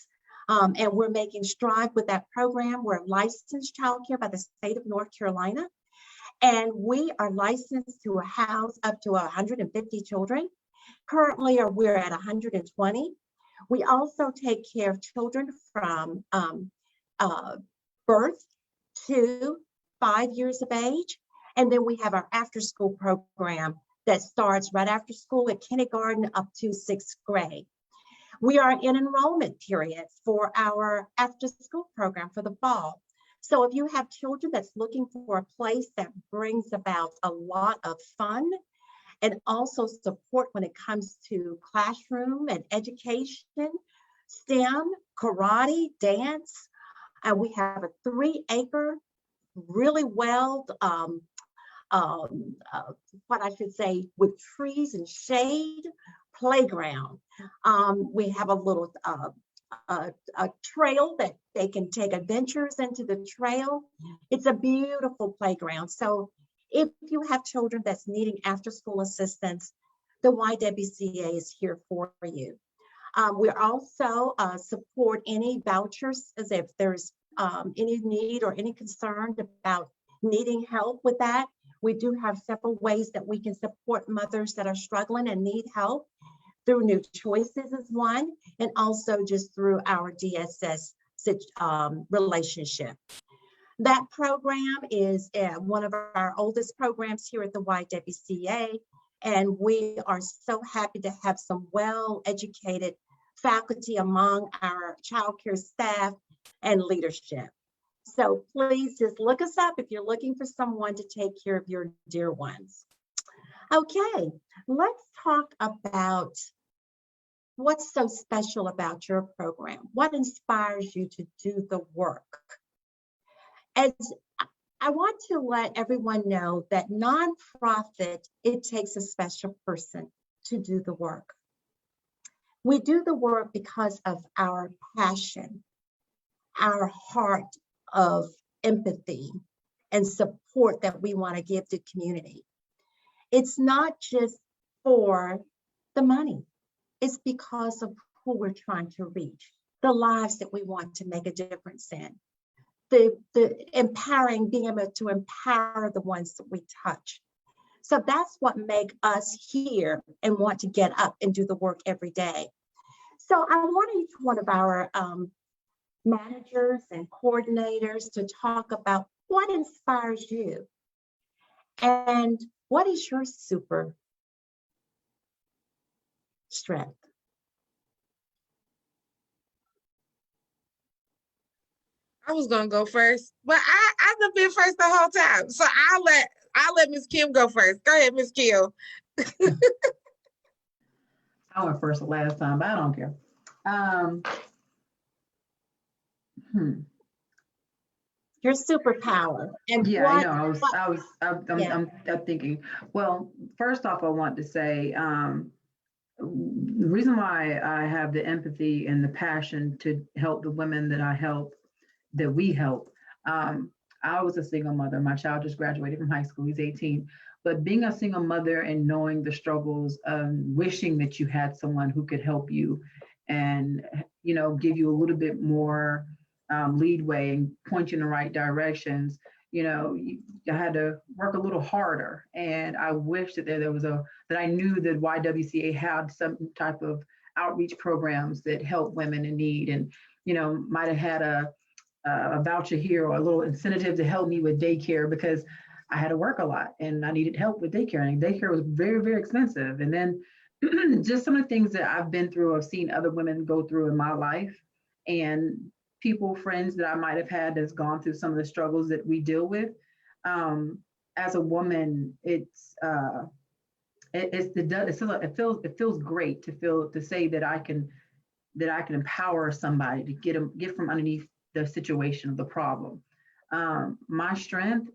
And we're making strides with that program. We're licensed childcare by the state of North Carolina, and we are licensed to house up to 150 children. Currently, we're at 120. We also take care of children from birth to 5 years of age, and then we have our after-school program that starts right after school at kindergarten up to 6th grade. We are in enrollment period for our after-school program for the fall. So if you have children that's looking for a place that brings about a lot of fun and also support when it comes to classroom and education, STEM, karate, dance, and we have a 3-acre, really well, what I should say, with trees and shade, playground. We have a little a trail that they can take adventures into the trail. It's a beautiful playground. So if you have children that's needing after school assistance, the YWCA is here for you. We also support any vouchers, as if there's any need or any concern about needing help with that. We do have several ways that we can support mothers that are struggling and need help. Through New Choices is one, and also just through our DSS relationship. That program is one of our oldest programs here at the YWCA, and we are so happy to have some well-educated faculty among our childcare staff and leadership. So please just look us up if you're looking for someone to take care of your dear ones. Okay, let's talk about what's so special about your program. What inspires you to do the work? As I want to let everyone know that nonprofit, it takes a special person to do the work. We do the work because of our passion, our heart of empathy and support that we want to give to community. It's not just for the money. It's because of who we're trying to reach, the lives that we want to make a difference in, the empowering, being able to empower the ones that we touch. So that's what makes us here and want to get up and do the work every day. So I want each one of our managers and coordinators to talk about what inspires you and what is your super strength. I was gonna go first, but I've been first the whole time. So I'll let Miss Kim go first. Go ahead, Miss Kim. I went first the last time, but I don't care. Your superpower and Yeah, I what, know. yeah. I'm thinking. Well, first off, I want to say the reason why I have the empathy and the passion to help the women that I help, that we help. I was a single mother. My child just graduated from high school. He's 18. But being a single mother and knowing the struggles, wishing that you had someone who could help you and, give you a little bit more leadway and point you in the right directions, I had to work a little harder. And I wish that that I knew that YWCA had some type of outreach programs that help women in need and, might have had a voucher here or a little incentive to help me with daycare because I had to work a lot and I needed help with daycare. And daycare was very, very expensive. And then just some of the things that I've been through, I've seen other women go through in my life and people, friends that I might have had that's gone through some of the struggles that we deal with. As a woman, it feels great to say that I can empower somebody to get from underneath the situation of the problem. My strength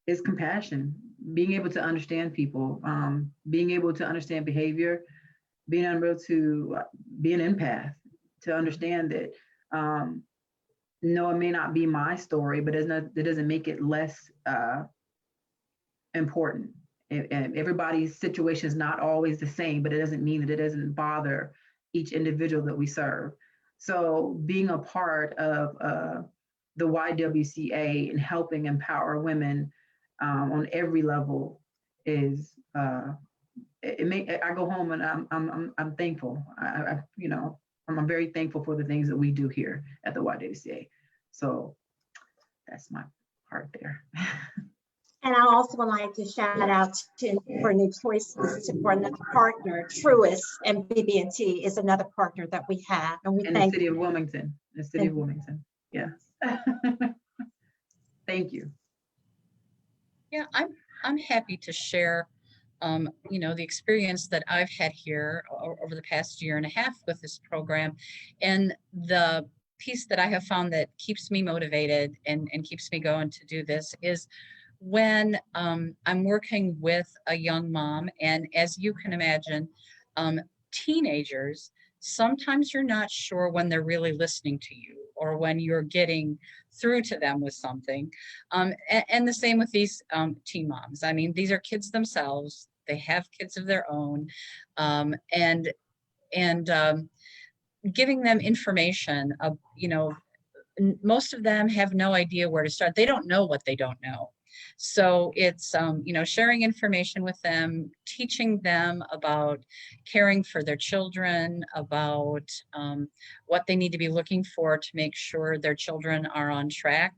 is compassion, being able to understand people, being able to understand behavior, being able to be an empath, to understand that no, it may not be my story, but it doesn't make it less important. And everybody's situation is not always the same, but it doesn't mean that it doesn't bother each individual that we serve. So being a part of the YWCA and helping empower women on every level is I go home and I'm thankful. I'm very thankful for the things that we do here at the YWCA. So that's my part there. And I also would like to shout out for New Choices for another partner, Truist and BB&T is another partner that we have. And we in thank the city of Wilmington. The city of Wilmington. Yes. Thank you. Yeah, I'm happy to share, the experience that I've had here over the past year and a half with this program, and the piece that I have found that keeps me motivated and keeps me going to do this is when I'm working with a young mom, and as you can imagine, teenagers, sometimes you're not sure when they're really listening to you or when you're getting through to them with something. And the same with these teen moms. I mean, these are kids themselves. They have kids of their own. And giving them information, most of them have no idea where to start. They don't know what they don't know. So it's, sharing information with them, teaching them about caring for their children, about what they need to be looking for to make sure their children are on track.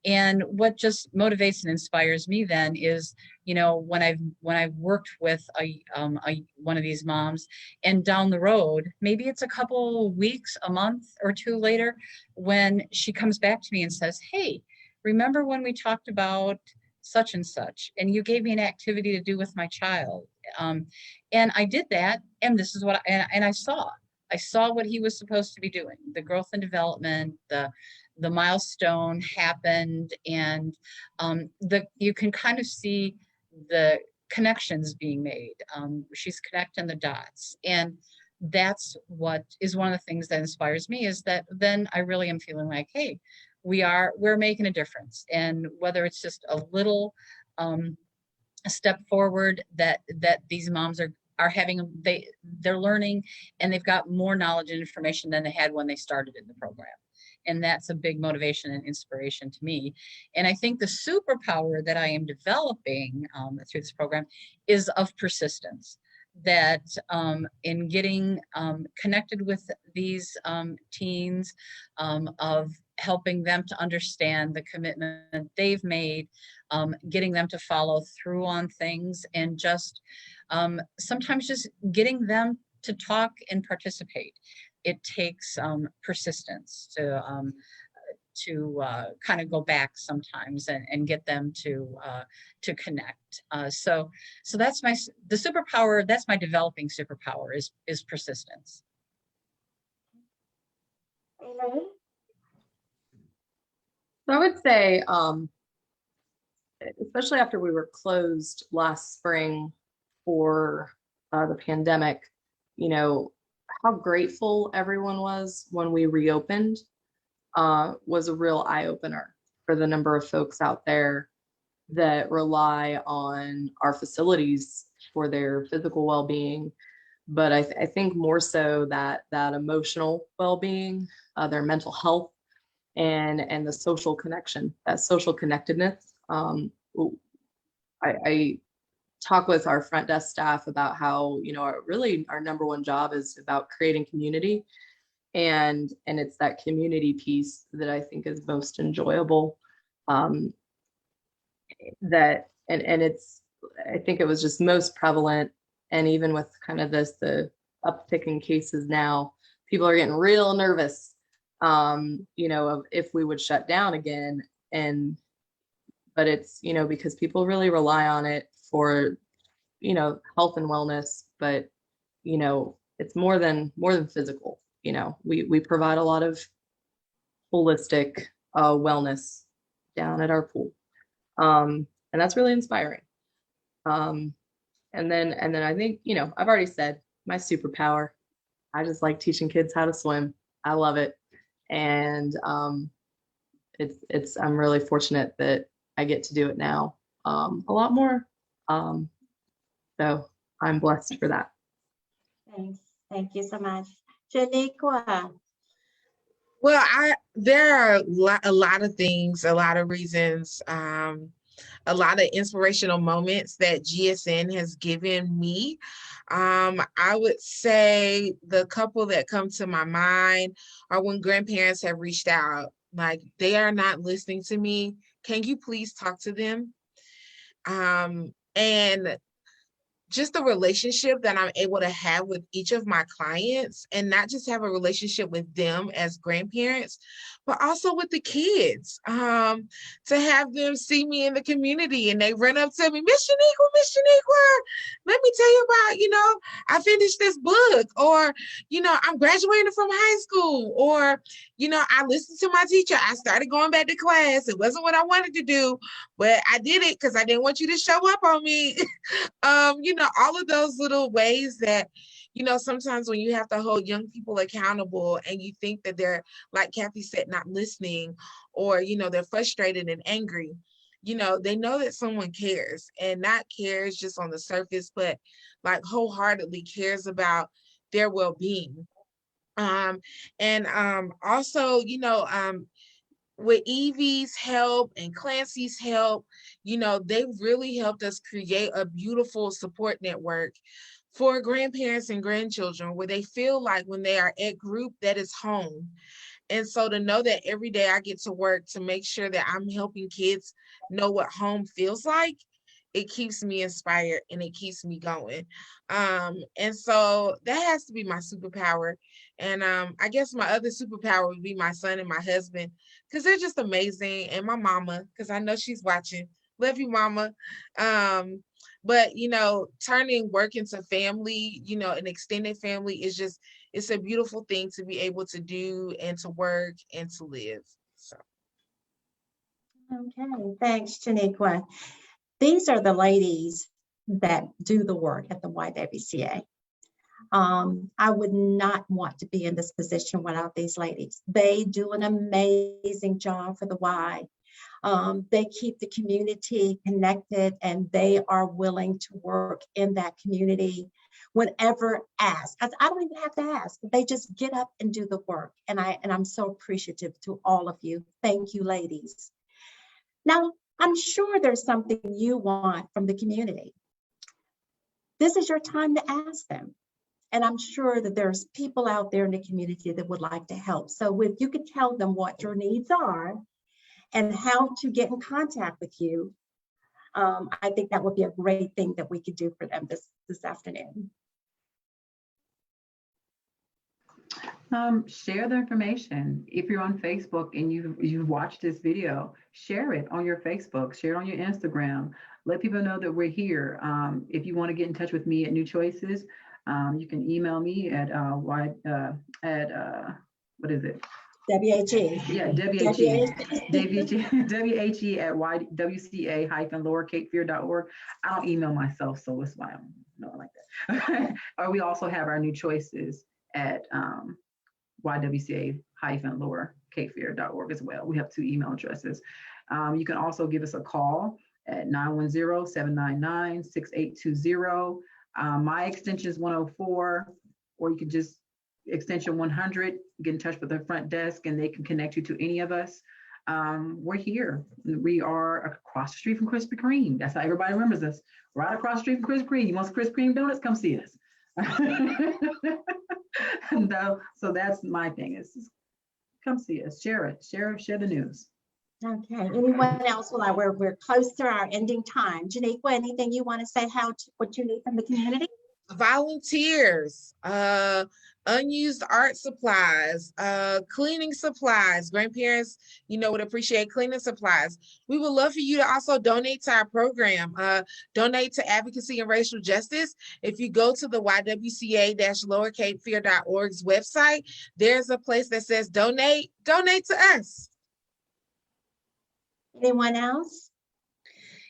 And what just motivates and inspires me then is, when I've worked with one of these moms, and down the road, maybe it's a couple weeks, a month or two later, when she comes back to me and says, "Hey, remember when we talked about such and such, and you gave me an activity to do with my child, and I did that, and this is what I saw what he was supposed to be doing, the growth and development, the milestone happened, and you can kind of see the connections being made. She's connecting the dots, and that's what is one of the things that inspires me, is that then I really am feeling like, hey, we're making a difference. And whether it's just a little a step forward that these moms are having, they're learning, and they've got more knowledge and information than they had when they started in the program. And that's a big motivation and inspiration to me. And I think the superpower that I am developing through this program is of persistence. That in getting connected with these teens, of helping them to understand the commitment they've made, getting them to follow through on things, and just sometimes just getting them to talk and participate. It takes persistence kind of go back sometimes and get them to connect. So that's the superpower. That's my developing superpower is persistence. Elaine? So I would say, especially after we were closed last spring for the pandemic, you know, how grateful everyone was when we reopened was a real eye opener for the number of folks out there that rely on our facilities for their physical well-being. But I think more so that emotional well-being, their mental health, and the social connection, that social connectedness. I talk with our front desk staff about how, you know, really our number one job is about creating community, and it's that community piece that I think is most enjoyable. That and it's, I think it was just most prevalent, and even with kind of the uptick in cases now, people are getting real nervous, you know, of if we would shut down again. But it's, you know, because people really rely on it for, you know, health and wellness, but, you know, it's more than physical. You know, we provide a lot of holistic wellness down at our pool. And that's really inspiring. And then I think, you know, I've already said my superpower. I just like teaching kids how to swim. I love it. And I'm really fortunate that I get to do it now a lot more. So I'm blessed for that. Thanks. Thank you so much. Janiqua? Well, there are a lot of things, a lot of reasons, a lot of inspirational moments that GSN has given me. I would say the couple that come to my mind are when grandparents have reached out, like, they are not listening to me. Can you please talk to them? And just the relationship that I'm able to have with each of my clients, and not just have a relationship with them as grandparents, but also with the kids, to have them see me in the community and they run up to me, Miss Shaniqua, let me tell you about, you know, I finished this book, or, you know, I'm graduating from high school, or, you know, I listened to my teacher, I started going back to class. It wasn't what I wanted to do, but I did it because I didn't want you to show up on me. You know, all of those little ways that, you know, sometimes when you have to hold young people accountable and you think that they're, like Kathy said, not listening, or, you know, they're frustrated and angry, you know, they know that someone cares, and not cares just on the surface, but like wholeheartedly cares about their well-being. Also, you know, with Evie's help and Clancy's help, you know, they really helped us create a beautiful support network for grandparents and grandchildren, where they feel like when they are at group, that is home. And so to know that every day I get to work to make sure that I'm helping kids know what home feels like, it keeps me inspired and it keeps me going. And so that has to be my superpower. And I guess my other superpower would be my son and my husband, because they're just amazing. And my mama, because I know she's watching. Love you, mama. But, you know, turning work into family, you know, an extended family is just, it's a beautiful thing to be able to do and to work and to live. So. Okay, thanks, Janiqua. These are the ladies that do the work at the YWCA. I would not want to be in this position without these ladies. They do an amazing job for the Y. They keep the community connected, and they are willing to work in that community whenever asked. I don't even have to ask. They just get up and do the work. And I'm so appreciative to all of you. Thank you, ladies. Now, I'm sure there's something you want from the community. This is your time to ask them. And I'm sure that there's people out there in the community that would like to help. So if you could tell them what your needs are and how to get in contact with you, I think that would be a great thing that we could do for them this afternoon. Share the information. If you're on Facebook and you've watched this video, share it on your Facebook, share it on your Instagram. Let people know that we're here. If you want to get in touch with me at New Choices, you can email me at what is it? WHE. Yeah, WHE at YWCA-Lower Cape Fear.org. I don't email myself, so that's why I'm not like that. Or we also have our New Choices at YWCA-Lower Cape Fear.org as well. We have 2 email addresses. You can also give us a call at 910-799-6820. My extension is 104, or you can just extension 100, get in touch with the front desk and they can connect you to any of us. We're here. We are across the street from Krispy Kreme. That's how everybody remembers us. Right across the street from Krispy Kreme. You want some Krispy Kreme donuts? Come see us. So that's my thing, is come see us, share it, share the news. Okay, anyone else? Well, we're close to our ending time. Janiqua, anything you want to say, what you need from the community? Volunteers, unused art supplies, cleaning supplies. Grandparents, would appreciate cleaning supplies. We would love for you to also donate to our program, donate to advocacy and racial justice. If you go to the YWCA-Lower Cape Fear.org's website, there's a place that says donate to us. Anyone else?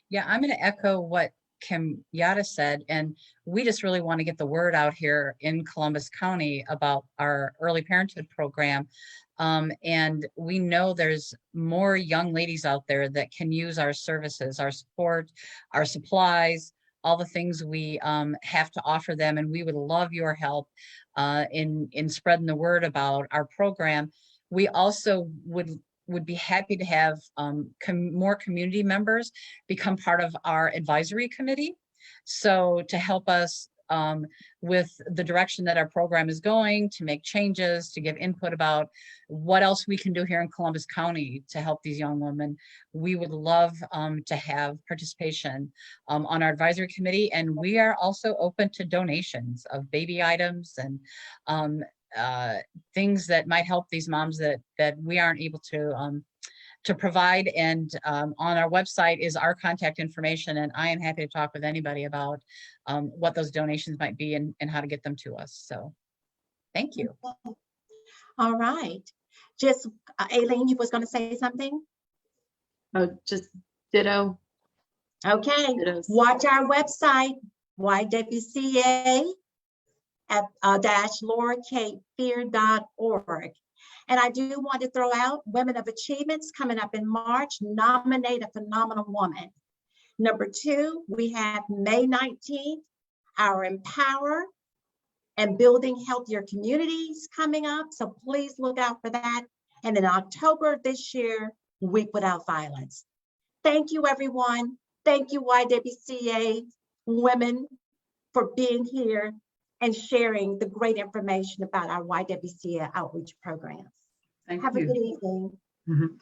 Yeah, I'm going to echo what Kenyatta said, and we just really want to get the word out here in Columbus County about our early parenthood program. And we know there's more young ladies out there that can use our services, our support, our supplies, all the things we have to offer them. And we would love your help in spreading the word about our program. We also would be happy to have more community members become part of our advisory committee. So to help us with the direction that our program is going, to make changes, to give input about what else we can do here in Columbus County to help these young women. We would love to have participation on our advisory committee. And we are also open to donations of baby items and things that might help these moms that we aren't able to provide. And on our website is our contact information, and I am happy to talk with anybody about what those donations might be and how to get them to us. So thank you. All right. Just Aileen, you was going to say something? Oh, just ditto. Okay. Dittos. Watch our website, YWCA Lower Cape Fear.org. And I do want to throw out Women of Achievements coming up in March. Nominate a phenomenal woman. Number 2, we have May 19th, our Empower and Building Healthier Communities coming up. So please look out for that. And in October of this year, Week Without Violence. Thank you, everyone. Thank you, YWCA women, for being here and sharing the great information about our YWCA outreach programs. Thank Have you. a good evening. Mhm.